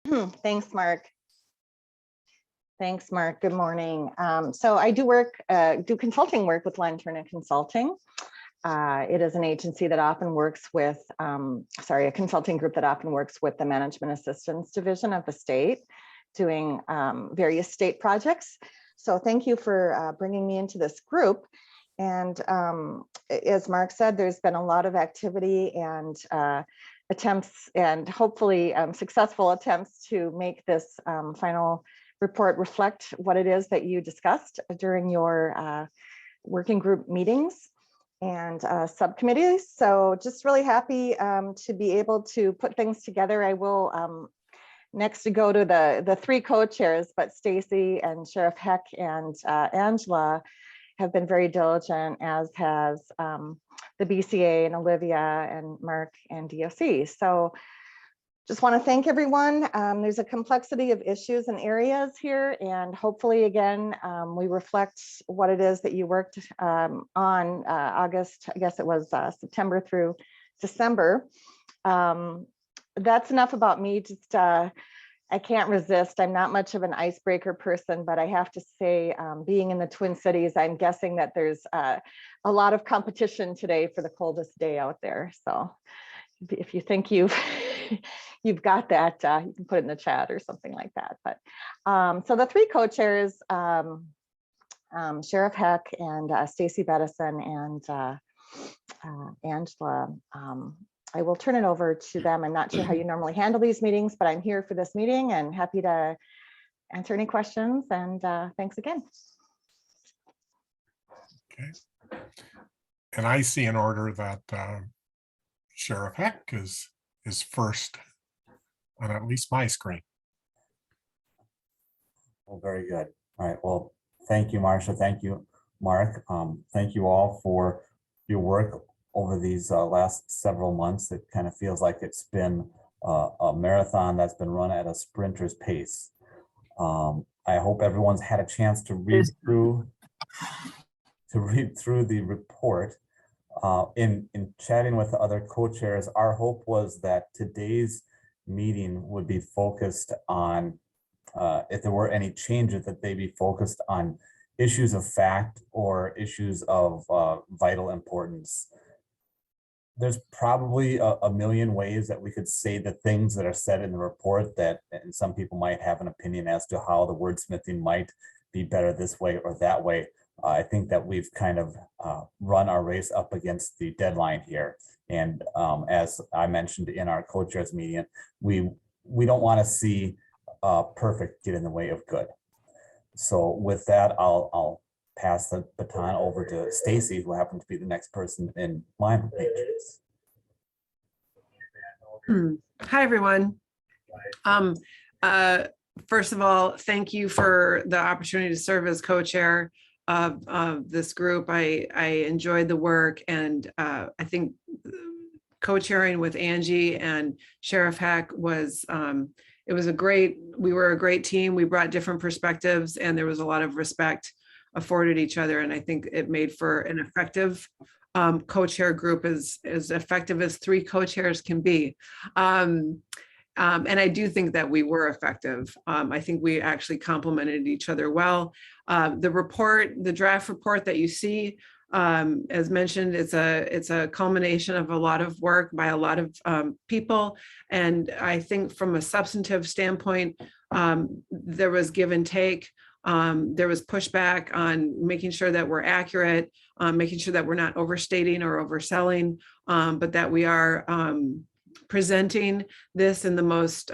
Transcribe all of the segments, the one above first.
Thanks, Mark. Thanks, Mark. Good morning. So I do consulting work with Lantern Consulting. It is an agency that often works with, a consulting group that often works with the Management Assistance Division of the state, doing various state projects. So thank you for bringing me into this group. And as Mark said, there's been a lot of activity and attempts and hopefully successful attempts to make this final report reflect what it is that you discussed during your working group meetings and subcommittees. So just really happy to be able to put things together. I will next to go to the three co-chairs, but Stacy and Sheriff Heck and Angela have been very diligent, as has the BCA and Olivia and Mark and DOC. So just want to thank everyone. There's a complexity of issues and areas here, and hopefully again, we reflect what it is that you worked on August, I guess it was September through December. That's enough about me. Just I can't resist. I'm not much of an icebreaker person, but I have to say, being in the Twin Cities, I'm guessing that there's a lot of competition today for the coldest day out there. So if you think you've got that, you can put it in the chat or something like that. But so the three co-chairs, Sheriff Heck and Stacy Bettison and Angela, I will turn it over to them. I'm not sure how you normally handle these meetings, but I'm here for this meeting and happy to answer any questions. And thanks again. Okay. And I see in order that Sheriff Heck is first on at least my screen. Well, very good. All right. Well, thank you, Marcia. Thank you, Mark. Thank you all for your work over these last several months. It kind of feels like it's been a marathon that's been run at a sprinter's pace. I hope everyone's had a chance to read through the report. In chatting with the other co-chairs, our hope was that today's meeting would be focused on, if there were any changes, that they be focused on issues of fact or issues of vital importance. There's probably a million ways that we could say the things that are said in the report that, and some people might have an opinion as to how the wordsmithing might be better this way or that way. I think that we've kind of run our race up against the deadline here. And as I mentioned in our co-chairs meeting, we don't want to see perfect get in the way of good. So with that, I'll pass the baton over to Stacy, who happened to be the next person in my matrix. Hi, everyone. First of all, thank you for the opportunity to serve as co-chair of this group. I enjoyed the work, and I think co-chairing with Angie and Sheriff Heck was, we were a great team. We brought different perspectives, and there was a lot of respect afforded each other. And I think it made for an effective co-chair group, as effective as three co-chairs can be. And I do think that we were effective. I think we actually complemented each other well. The draft report that you see, as mentioned, it's a culmination of a lot of work by a lot of people. And I think from a substantive standpoint, there was give and take. There was pushback on making sure that we're accurate, making sure that we're not overstating or overselling, but that we are presenting this in the most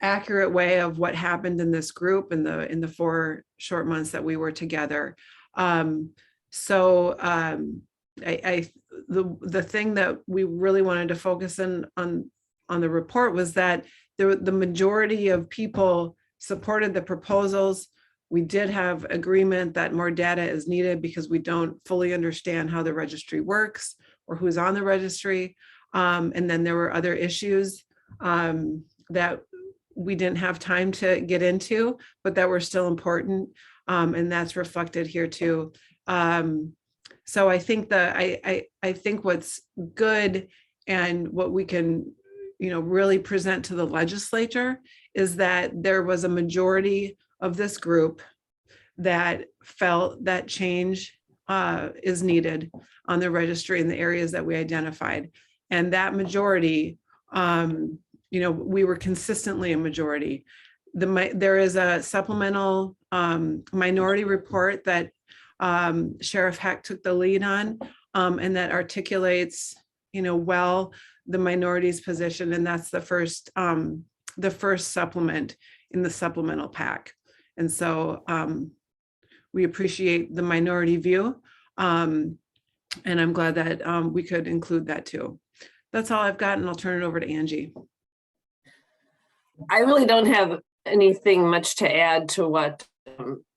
accurate way of what happened in this group in the 4 short months that we were together. The thing that we really wanted to focus on the report was that the majority of people supported the proposals. We did have agreement that more data is needed because we don't fully understand how the registry works or who's on the registry. And then there were other issues that we didn't have time to get into, but that were still important. And that's reflected here too. So I think I think what's good and what we can, really present to the legislature is that there was a majority of this group that felt that change is needed on the registry in the areas that we identified. And that majority, we were consistently a majority. There is a supplemental minority report that Sheriff Heck took the lead on, and that articulates, well, the minority's position, and that's the first supplement in the supplemental pack. And so we appreciate the minority view, and I'm glad that we could include that too. That's all I've got, and I'll turn it over to Angie. I really don't have anything much to add to what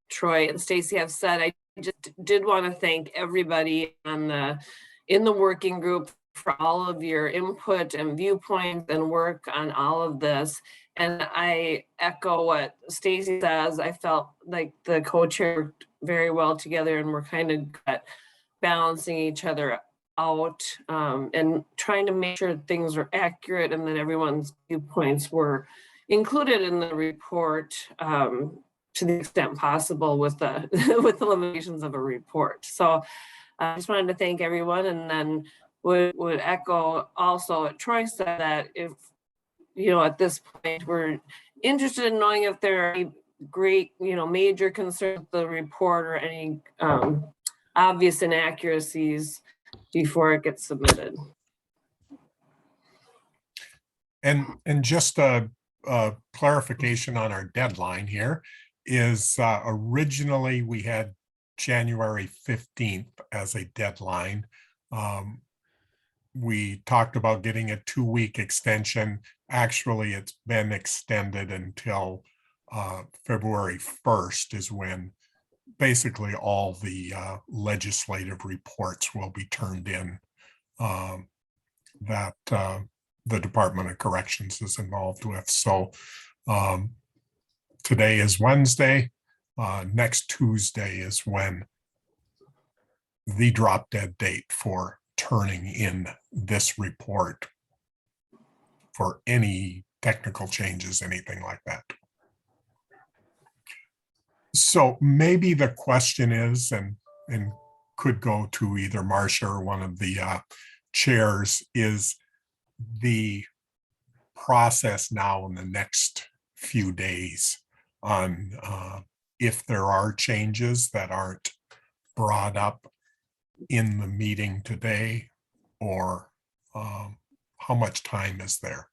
Troy and Stacy have said. I just did want to thank everybody in the working group for all of your input and viewpoints and work on all of this. And I echo what Stacy says. I felt like the co-chair worked very well together, and we're kind of balancing each other out and trying to make sure things were accurate and that everyone's viewpoints were included in the report to the extent possible with the with the limitations of a report. So I just wanted to thank everyone, and then would echo also what Troy said, that if, at this point, we're interested in knowing if there are any great, major concerns with the report or any obvious inaccuracies before it gets submitted. And just a clarification on our deadline here is originally we had January 15th as a deadline. We talked about getting a 2-week extension. Actually, it's been extended until February 1st is when basically all the legislative reports will be turned in that the Department of Corrections is involved with. So today is Wednesday. Next Tuesday is when the drop dead date for turning in this report for any technical changes, anything like that. So maybe the question is, and could go to either Marcia or one of the chairs, is the process now in the next few days on if there are changes that aren't brought up in the meeting today, or how much time is there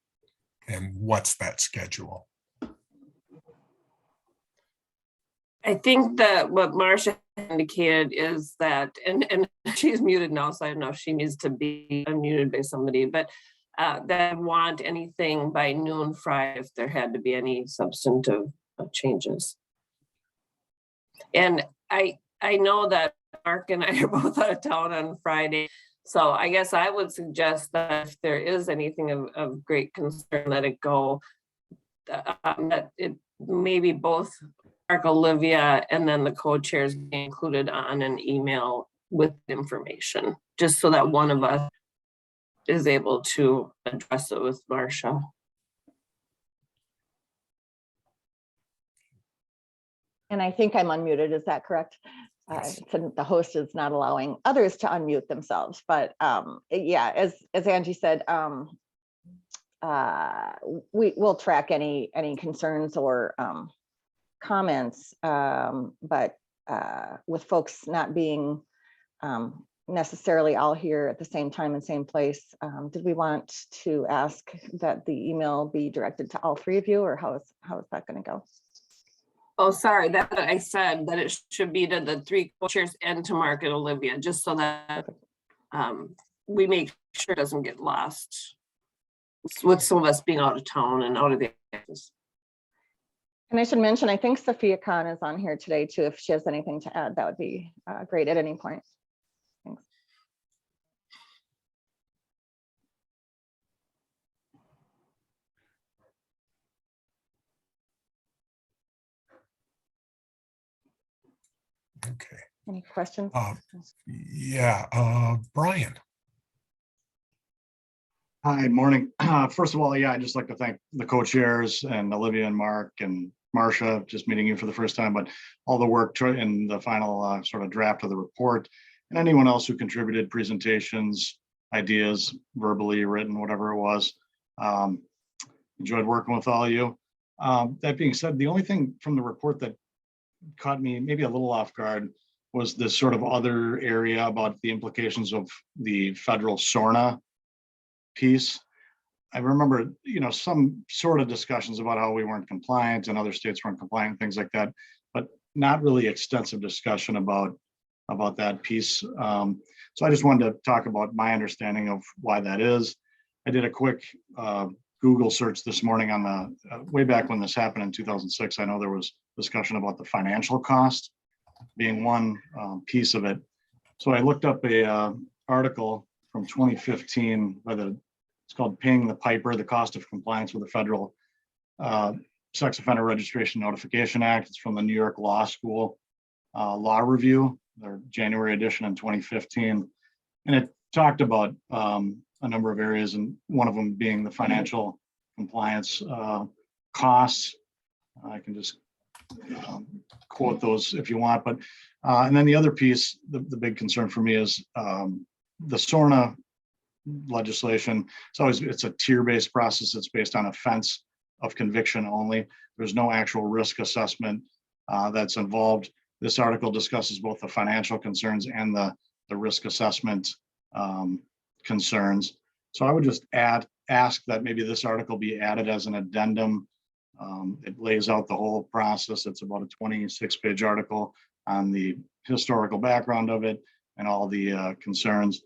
and what's that schedule? I think that what Marcia indicated is that, and she's muted now, so I don't know if she needs to be unmuted by somebody, but that want anything by noon Friday if there had to be any substantive changes. And I know that Mark and I are both out of town on Friday, so I guess I would suggest that if there is anything of great concern, let it go. That it maybe both Mark, Olivia, and then the co-chairs be included on an email with information, just so that one of us is able to address it with Marcia. And I think I'm unmuted, is that correct? Yes. So the host is not allowing others to unmute themselves, but yeah, as Angie said, we will track any concerns or comments, but with folks not being necessarily all here at the same time and same place, did we want to ask that the email be directed to all three of you, or how is that going to go? Oh, sorry, that I said that it should be to the three co-chairs and to Mark and Olivia, just so that we make sure it doesn't get lost with some of us being out of town and out of the office. And I should mention, I think Sophia Khan is on here today too. If she has anything to add, that would be great at any point. Thanks. Okay. Any questions? Yeah, Brian. Hi, morning. First of all, yeah, I'd just like to thank the co-chairs and Olivia and Mark and Marcia, just meeting you for the first time, but all the work in the final sort of draft of the report, and anyone else who contributed presentations, ideas, verbally, written, whatever it was. Enjoyed working with all of you. That being said, the only thing from the report that caught me maybe a little off guard was this sort of other area about the implications of the federal SORNA piece. I remember, some sort of discussions about how we weren't compliant and other states weren't compliant, things like that, but not really extensive discussion about that piece. So I just wanted to talk about my understanding of why that is. I did a quick Google search this morning on the way back when this happened in 2006. I know there was discussion about the financial cost being one piece of it. So I looked up a article from 2015 by it's called Paying the Piper, the Cost of Compliance with the Federal Sex Offender Registration Notification Act. It's from the New York Law School Law Review, their January edition in 2015. And it talked about a number of areas, and one of them being the financial compliance costs. I can just quote those if you want, but and then the other piece, the big concern for me is the SORNA legislation. It's a tier-based process. It's based on offense of conviction only. There's no actual risk assessment that's involved. This article discusses both the financial concerns and the risk assessment concerns. So I would just ask that maybe this article be added as an addendum. It lays out the whole process. It's about a 26-page article on the historical background of it and all the concerns.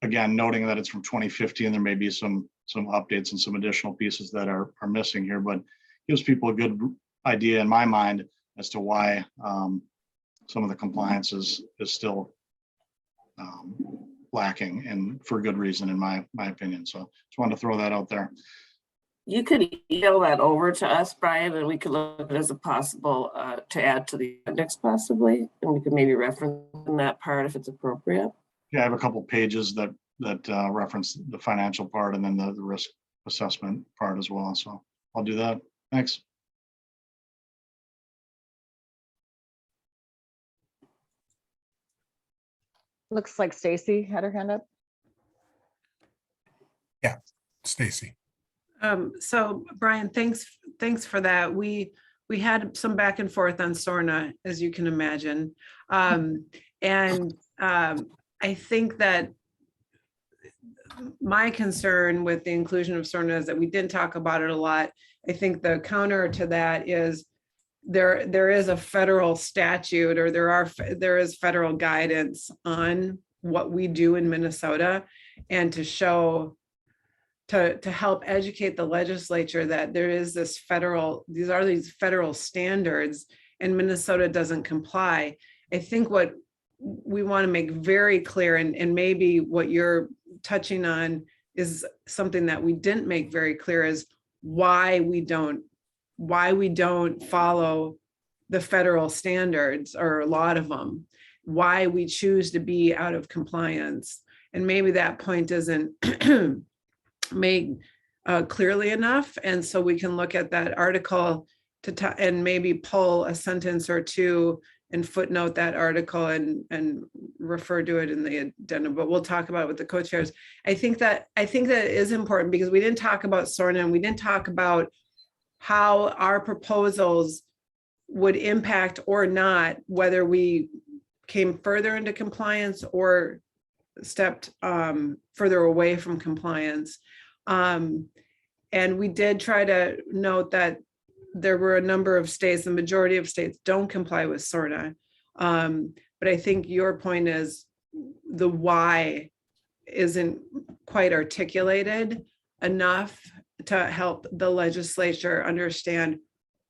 Again, noting that it's from 2015, there may be some updates and some additional pieces that are missing here, but gives people a good idea in my mind as to why some of the compliance is still lacking, and for good reason, in my opinion. So just wanted to throw that out there. You could email that over to us, Brian, and we could look at it as a possible to add to the index possibly, and we could maybe reference in that part if it's appropriate. Yeah, I have a couple pages that reference the financial part and then the risk assessment part as well. So I'll do that. Thanks. Looks like Stacy had her hand up. Stacy. So Brian, thanks for that. We had some back and forth on SORNA, as you can imagine. I think that my concern with the inclusion of SORNA is that we didn't talk about it a lot. I think the counter to that is there is a federal statute, or there is federal guidance on what we do in Minnesota, and to help educate the legislature that there is these federal standards, and Minnesota doesn't comply. I think what we want to make very clear, and maybe what you're touching on is something that we didn't make very clear, is why we don't follow the federal standards, or a lot of them, why we choose to be out of compliance. And maybe that point isn't made clearly enough. And so we can look at that article and maybe pull a sentence or two and footnote that article and refer to it in the addendum, but we'll talk about it with the co-chairs. I think that is important, because we didn't talk about SORNA, and we didn't talk about how our proposals would impact or not, whether we came further into compliance or stepped further away from compliance. And we did try to note that there were a number of states, the majority of states don't comply with SORNA. But I think your point is the why isn't quite articulated enough to help the legislature understand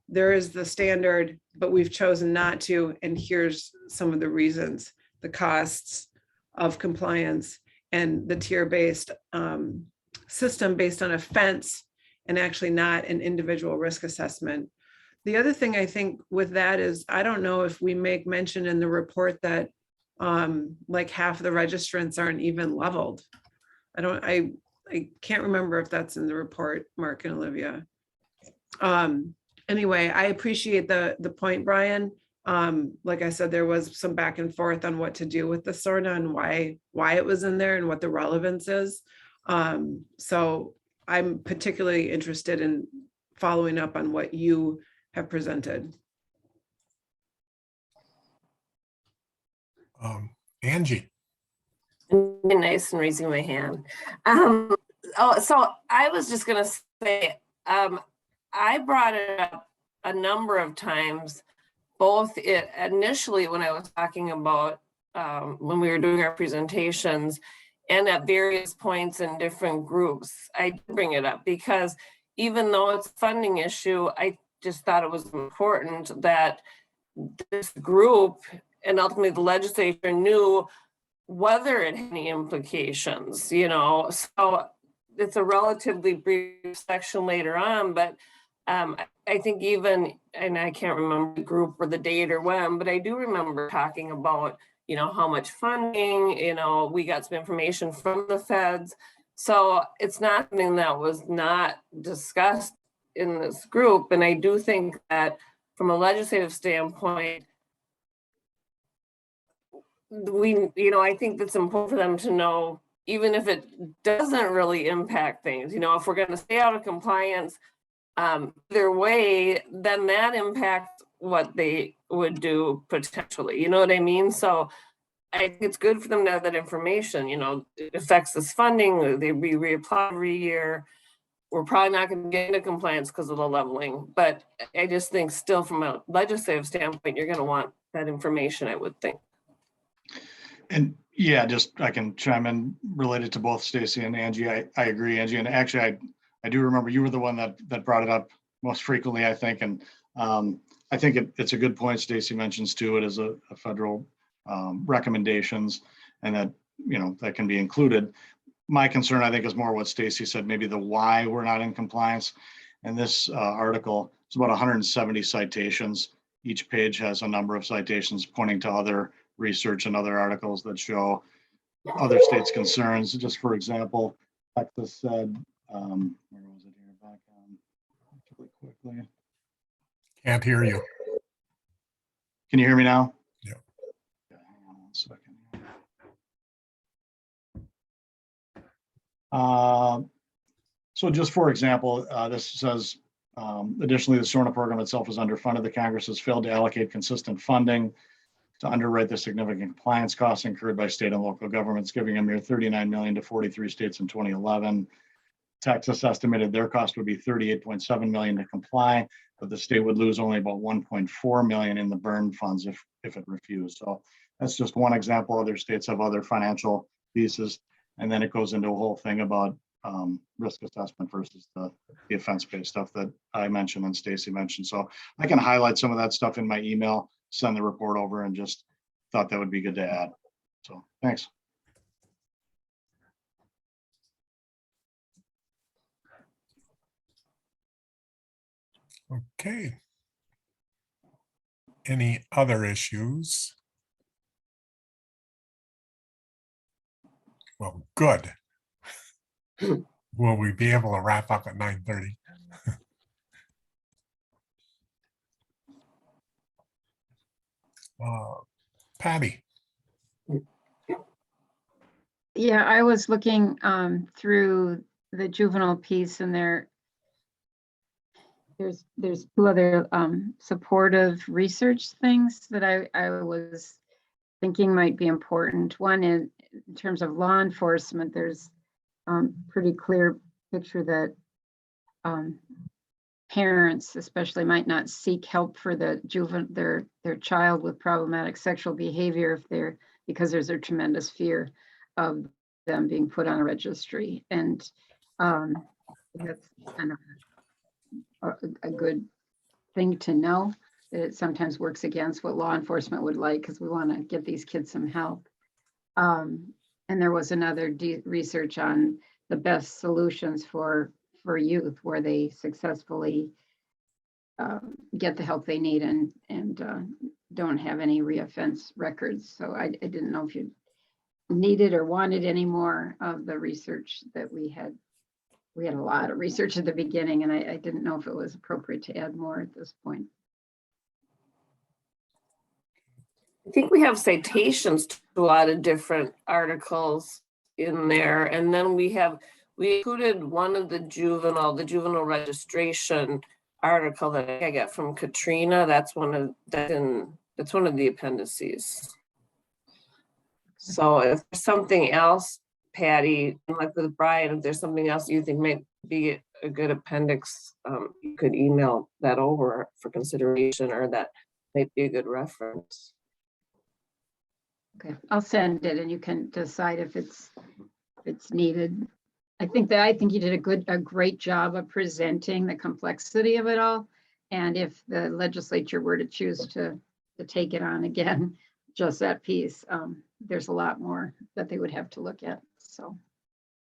there is the standard, but we've chosen not to, and here's some of the reasons: the costs of compliance and the tier-based system based on offense, and actually not an individual risk assessment. The other thing I think with that is, I don't know if we make mention in the report that like half of the registrants aren't even leveled. I can't remember if that's in the report, Mark and Olivia. Anyway, I appreciate the point, Brian. Like I said, there was some back and forth on what to do with the SORNA and why it was in there and what the relevance is. So I'm particularly interested in following up on what you have presented. Angie. Nice and raising my hand. So I was just gonna say, I brought it up a number of times, both initially when I was talking about when we were doing our presentations and at various points in different groups. I did bring it up because even though it's a funding issue, I just thought it was important that this group and ultimately the legislature knew whether it had any implications, you know. So it's a relatively brief section later on, but I think even, and I can't remember the group or the date or when, but I do remember talking about, you know, how much funding, you know, we got some information from the feds. So it's not something that was not discussed in this group. And I do think that from a legislative standpoint, I think that's important for them to know, even if it doesn't really impact things, you know, if we're going to stay out of compliance, either way, then that impacts what they would do potentially, you know what I mean? So I think it's good for them to have that information, you know, it affects this funding, they reapply every year. We're probably not going to get into compliance because of the leveling, but I just think still from a legislative standpoint, you're going to want that information, I would think. And yeah, just I can chime in related to both Stacy and Angie. I agree, Angie. And actually, I do remember you were the one that brought it up most frequently, I think. And I think it's a good point Stacy mentions too. It is a federal recommendations, and that, you know, that can be included. My concern, I think, is more what Stacy said, maybe the why we're not in compliance. And this article, it's about 170 citations. Each page has a number of citations pointing to other research and other articles that show other states' concerns. Just for example, Texas said, where was it here? Back on really quickly. Can't hear you. Can you hear me now? Yeah. Okay, hang on 1 second. So just for example, this says, additionally, the SORNA program itself is underfunded. The Congress has failed to allocate consistent funding to underwrite the significant compliance costs incurred by state and local governments, giving a mere $39 million to 43 states in 2011. Texas estimated their cost would be $38.7 million to comply, but the state would lose only about $1.4 million in the burn funds if it refused. So that's just one example. Other states have other financial pieces. And then it goes into a whole thing about risk assessment versus the offense-based stuff that I mentioned and Stacy mentioned. So I can highlight some of that stuff in my email, send the report over, and just thought that would be good to add. So thanks. Okay. Any other issues? Well, good. Will we be able to wrap up at 9:30? Patty. Yeah, I was looking through the juvenile piece, and there's two other supportive research things that I was thinking might be important. One, in terms of law enforcement, there's pretty clear picture that parents especially might not seek help for the their child with problematic sexual behavior because there's a tremendous fear of them being put on a registry. And that's kind of a good thing to know, that it sometimes works against what law enforcement would like, because we want to get these kids some help. And there was another research on the best solutions for youth where they successfully get the help they need and don't have any reoffense records. So I didn't know if you'd needed or wanted any more of the research that we had. We had a lot of research at the beginning, and I didn't know if it was appropriate to add more at this point. I think we have citations to a lot of different articles in there. And then we included one of the juvenile registration article that I got from Katrina. That's one of the appendices. So if there's something else, Patty, like with Brian, if there's something else you think might be a good appendix, you could email that over for consideration, or that might be a good reference. Okay, I'll send it and you can decide if it's needed. I think you did a great job of presenting the complexity of it all. And if the legislature were to choose to take it on again, just that piece, there's a lot more that they would have to look at. So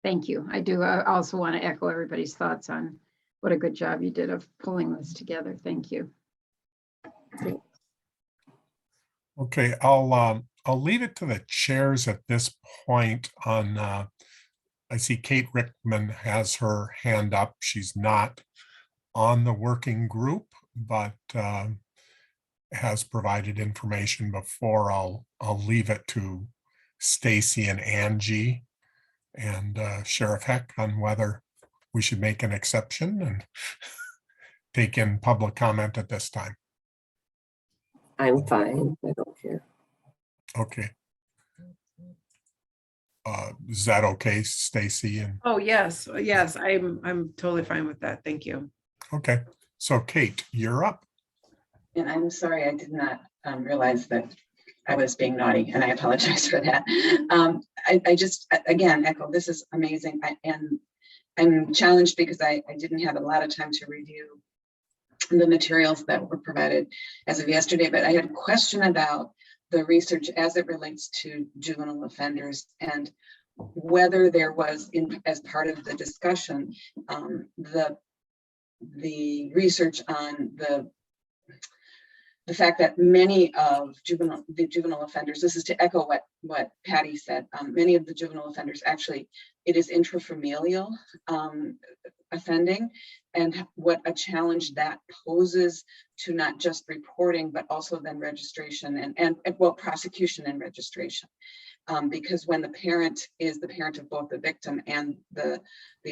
thank you. I also want to echo everybody's thoughts on what a good job you did of pulling this together. Thank you. Okay, I'll leave it to the chairs at this point on, I see Kate Rickman has her hand up. She's not on the working group, but has provided information before. I'll leave it to Stacy and Angie and Sheriff Heck on whether we should make an exception and take in public comment at this time. I'm fine. I don't care. Okay. Is that okay, Stacy? And Oh, yes, I'm totally fine with that. Thank you. okay, so Kate, you're up. And I'm sorry, I did not realize that I was being naughty, and I apologize for that. I just, again, echo, this is amazing. And I'm challenged because I didn't have a lot of time to review the materials that were provided as of yesterday, but I had a question about the research as it relates to juvenile offenders, and whether there was, as part of the discussion, the research on the fact that many of the juvenile offenders, this is to echo what Patty said, many of the juvenile offenders, actually, it is intrafamilial offending, and what a challenge that poses to not just reporting, but also then registration and well, prosecution and registration. Because when the parent is the parent of both the victim and the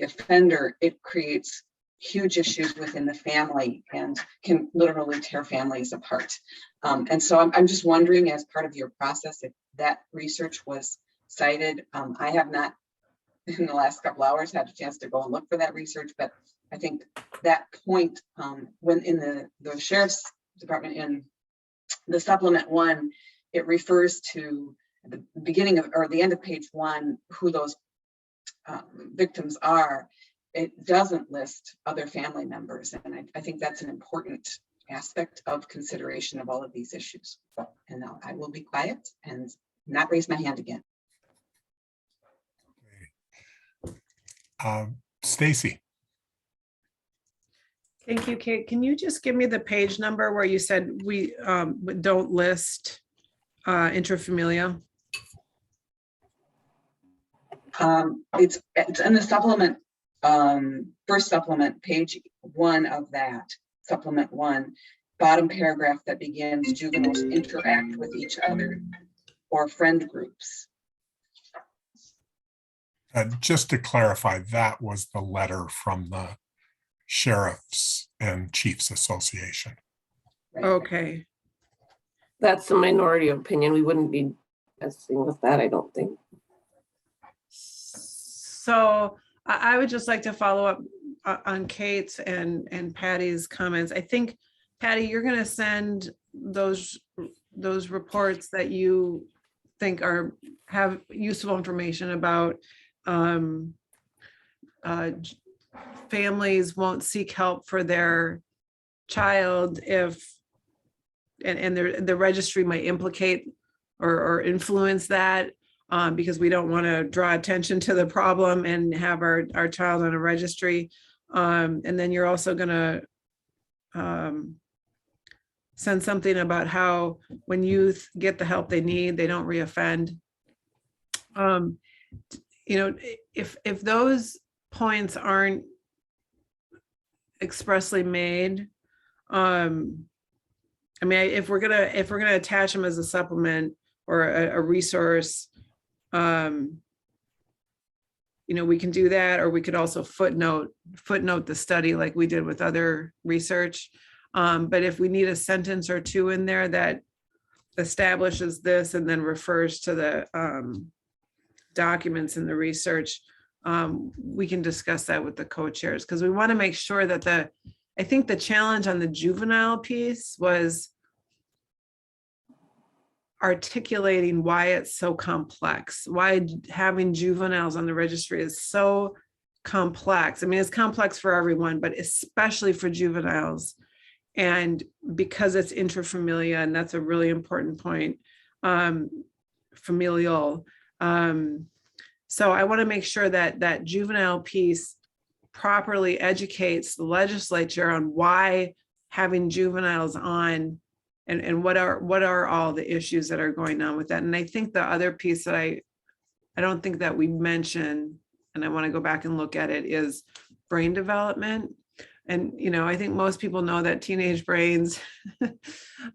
offender, it creates huge issues within the family and can literally tear families apart. And so I'm just wondering, as part of your process, if that research was cited. I have not, in the last couple hours, had a chance to go and look for that research, but I think that point, when in the Sheriff's Department, in the supplement 1, it refers to the beginning of, or the end of page 1, who those victims are. It doesn't list other family members. And I think that's an important aspect of consideration of all of these issues. And now I will be quiet and not raise my hand again. Stacy. Thank you, Kate. Can you just give me the page number where you said we don't list intrafamilial? It's in the supplement, first supplement, page 1 of that, supplement 1, bottom paragraph that begins, juveniles interact with each other or friend groups. Just to clarify, that was the letter from the Sheriffs and Chiefs Association. Right? Okay. That's the minority opinion. We wouldn't be messing with that, I don't think. So I would just like to follow up on Kate's and Patty's comments. I think, Patty, you're going to send those reports that you think have useful information about families won't seek help for their child if, and the registry might implicate or influence that, because we don't want to draw attention to the problem and have our child on a registry. And then you're also going to send something about how when youth get the help they need, they don't reoffend. You know, if those points aren't expressly made, I mean, if we're gonna attach them as a supplement or a resource, you know, we can do that, or we could also footnote the study like we did with other research. But if we need a sentence or two in there that establishes this and then refers to the documents in the research, we can discuss that with the co-chairs, because we want to make sure that I think the challenge on the juvenile piece was articulating why it's so complex, why having juveniles on the registry is so complex. I mean, it's complex for everyone, but especially for juveniles. And because it's intrafamilial, and that's a really important point, familial. So I want to make sure that that juvenile piece properly educates the legislature on why having juveniles on, and what are all the issues that are going on with that. And I think the other piece that I don't think that we mentioned, and I want to go back and look at it, is brain development. And, you know, I think most people know that teenage brains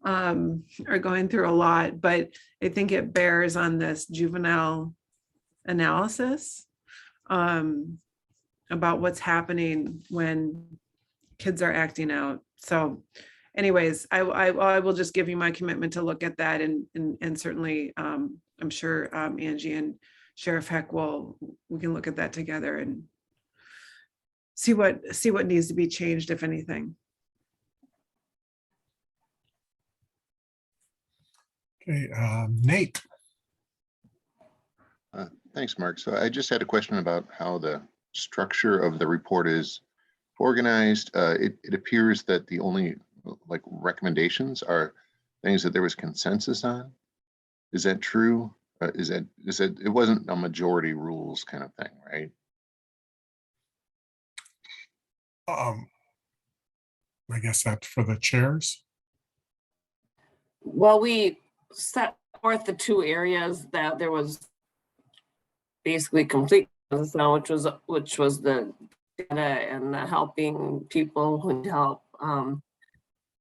are going through a lot, but I think it bears on this juvenile analysis about what's happening when kids are acting out. So anyways, I will just give you my commitment to look at that, and certainly I'm sure Angie and Sheriff Heck we can look at that together and see what needs to be changed, if anything. Okay, Nate. Thanks, Mark. So I just had a question about how the structure of the report is organized. It appears that the only like recommendations are things that there was consensus on. Is that true? Is that it wasn't a majority rules kind of thing, right? I guess that's for the chairs. Well, we set forth the two areas that there was basically complete consensus on, which was the data and the helping people who need help.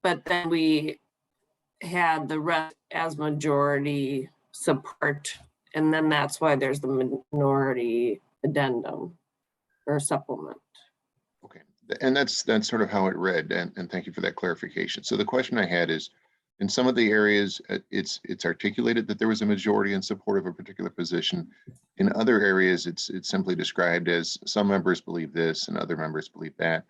But then we had the rest as majority support, and then that's why there's the minority addendum or supplement. Okay, and that's sort of how it read, and thank you for that clarification. So the question I had is, in some of the areas, it's articulated that there was a majority in support of a particular position. In other areas, it's simply described as some members believe this and other members believe that.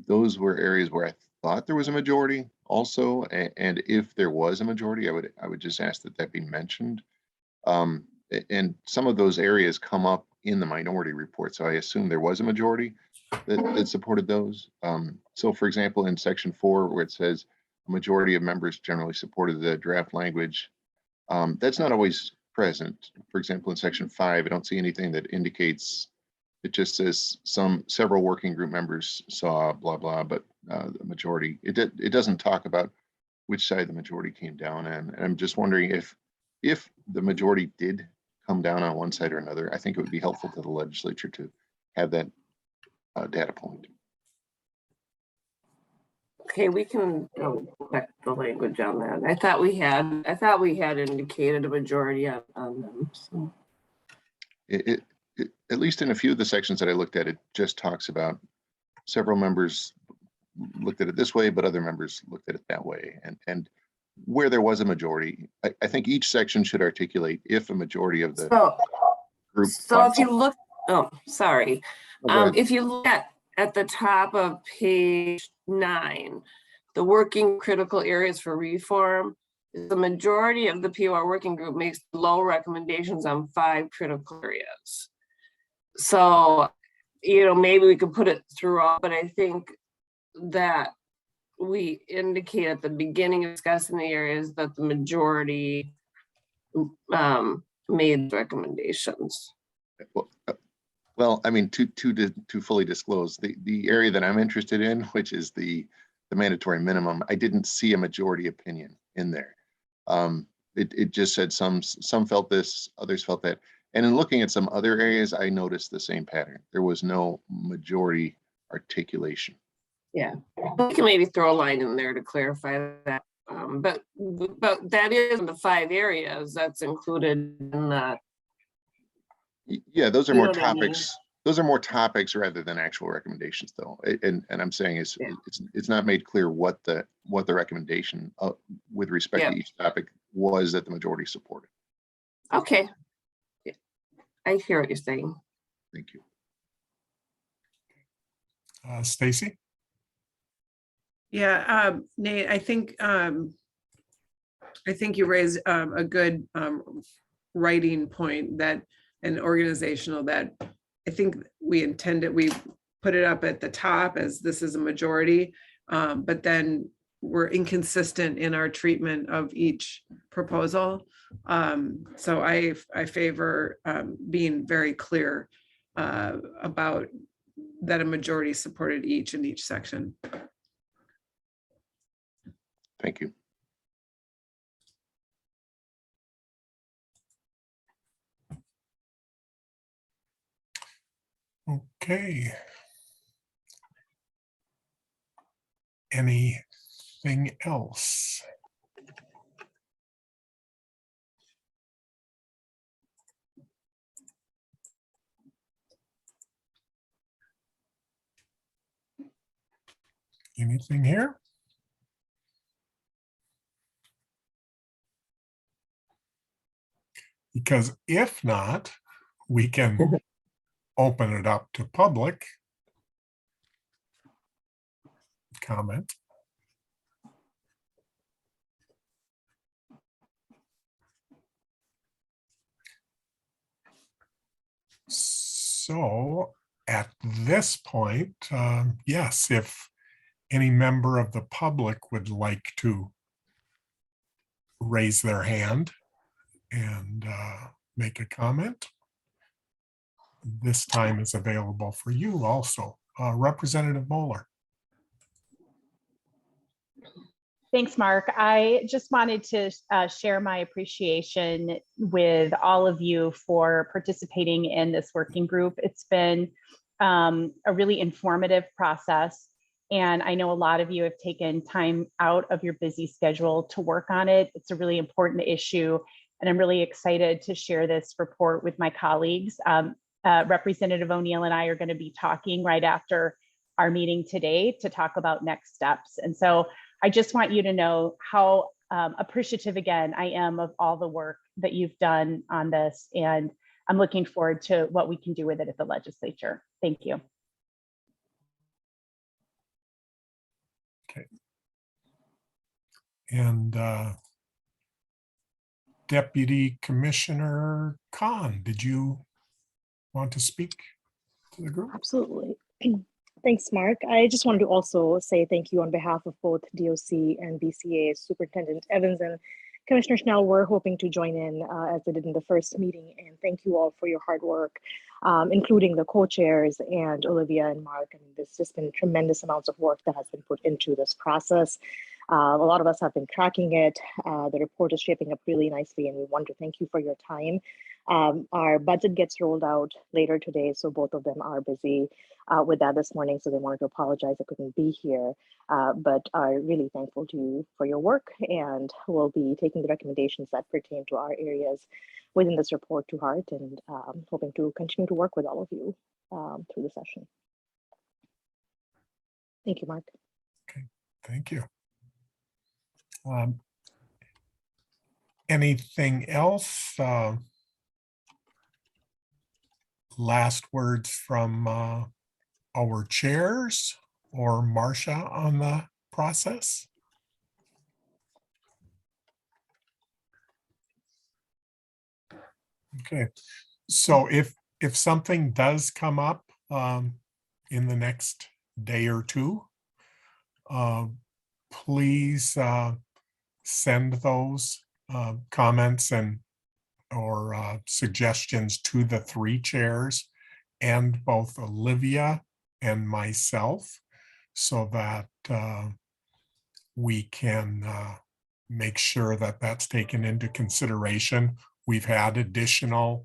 Those were areas where I thought there was a majority also, and if there was a majority, I would just ask that be mentioned. And some of those areas come up in the minority report, so I assume there was a majority that supported those. So for example, in section 4, where it says a majority of members generally supported the draft language, that's not always present. For example, in section 5, I don't see anything that indicates. It just says several working group members saw blah blah, but the majority, it doesn't talk about which side the majority came down on. And I'm just wondering if the majority did come down on one side or another, I think it would be helpful to the legislature to have that data point. Okay, we can check the language on that. I thought we had indicated a majority on them. So. It at least in a few of the sections that I looked at, it just talks about several members looked at it this way, but other members looked at it that way. And where there was a majority, I think each section should articulate if a majority of the group. So if you look, oh, sorry. Oh, If you look at the top of page 9, the working critical areas for reform, the majority of the POR working group makes low recommendations on 5 critical areas. So, you know, maybe we could put it through all, but I think that we indicate at the beginning of discussing the areas that the majority made recommendations. Well, I mean, to fully disclose, the area that I'm interested in, which is the mandatory minimum, I didn't see a majority opinion in there. It just said some felt this, others felt that. And in looking at some other areas, I noticed the same pattern. There was no majority articulation. Yeah, we can maybe throw a line in there to clarify that. But that is the 5 areas that's included in that. Yeah, those are You more know what I mean? topics. Those are more topics rather than actual recommendations, though. And I'm saying is Yeah. it's not made clear what the recommendation with respect Yep. to each topic was that the majority supported. Okay. Yeah, I hear what you're saying. Thank you. Stacy? Yeah, Nate, I think you raised a good writing point, that an organizational, that I think we intended, we put it up at the top as this is a majority, but then we're inconsistent in our treatment of each proposal. So I favor being very clear about that a majority supported each in each section. Thank you. Okay. Anything else? Anything here? Because if not, we can open it up to public comment. So at this point, yes, if any member of the public would like to raise their hand and make a comment, this time is available for you also. Representative Moeller. Thanks, Mark. I just wanted to share my appreciation with all of you for participating in this working group. It's been a really informative process, and I know a lot of you have taken time out of your busy schedule to work on it. It's a really important issue, and I'm really excited to share this report with my colleagues. Representative O'Neill and I are going to be talking right after our meeting today to talk about next steps. And so I just want you to know how appreciative again I am of all the work that you've done on this, and I'm looking forward to what we can do with it at the legislature. Thank you. Okay. And Deputy Commissioner Khan, did you want to speak to the group? Absolutely. Thanks, Mark. I just wanted to also say thank you on behalf of both DOC and BCA. Superintendent Evans and Commissioner Schnell were hoping to join in as they did in the first meeting. And thank you all for your hard work, including the co-chairs and Olivia and Mark. I mean, there's just been tremendous amounts of work that has been put into this process. A lot of us have been tracking it. The report is shaping up really nicely, and we want to thank you for your time. Our budget gets rolled out later today, so both of them are busy with that this morning, so they wanted to apologize I couldn't be here, but are really thankful to you for your work, and we'll be taking the recommendations that pertain to our areas within this report to heart, and hoping to continue to work with all of you through the session. Thank you, Mark. Okay, thank you. Anything else? Last words from our chairs or Marcia on the process? Okay, so if something does come up in the next day or two, please send those comments and or suggestions to the 3 chairs and both Olivia and myself, so that we can make sure that that's taken into consideration. We've had additional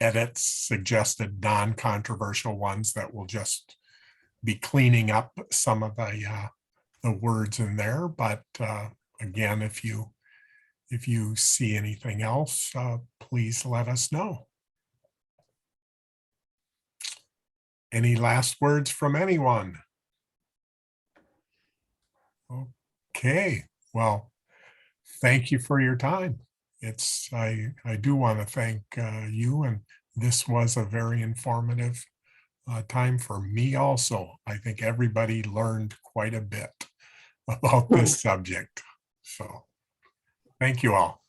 edits, suggested non-controversial ones that will just be cleaning up some of the words in there. But again, if you see anything else, please let us know. Any last words from anyone? Okay, well, thank you for your time. I do want to thank you, and this was a very informative time for me also. I think everybody learned quite a bit about this subject. So thank you all.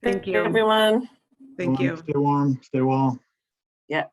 Thank you. Everyone. Thank you. Stay warm, stay well. Yeah.